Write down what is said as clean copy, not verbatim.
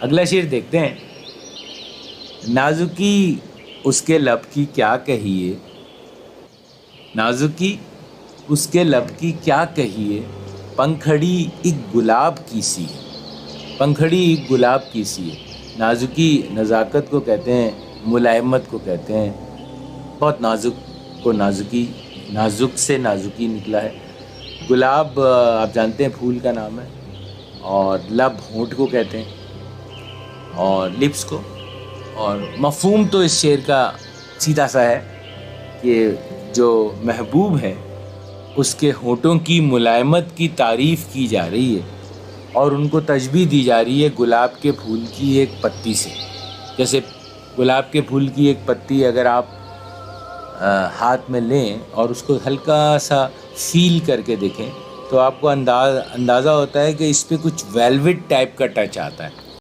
اگلا شعر دیکھتے ہیں. نازکی اس کے لب کی کیا کہیے، نازکی اس کے لب کی کیا کہیے، پنکھڑی ایک گلاب کی سی ہے، پنکھڑی ایک گلاب کی سی ہے. نازکی نزاکت کو کہتے ہیں، ملائمت کو کہتے ہیں. بہت نازک کو نازکی، نازک سے نازکی نکلا ہے. گلاب آپ جانتے ہیں پھول کا نام ہے، اور لب ہونٹ کو کہتے ہیں، اور لپس کو. اور مفہوم تو اس شعر کا سیدھا سا ہے کہ جو محبوب ہے اس کے ہونٹوں کی ملائمت کی تعریف کی جا رہی ہے، اور ان کو تشبیہ دی جا رہی ہے گلاب کے پھول کی ایک پتی سے. جیسے گلاب کے پھول کی ایک پتی اگر آپ ہاتھ میں لیں اور اس کو ہلکا سا فیل کر کے دیکھیں تو آپ کو اندازہ ہوتا ہے کہ اس پہ کچھ ویلویٹ ٹائپ کا ٹچ آتا ہے.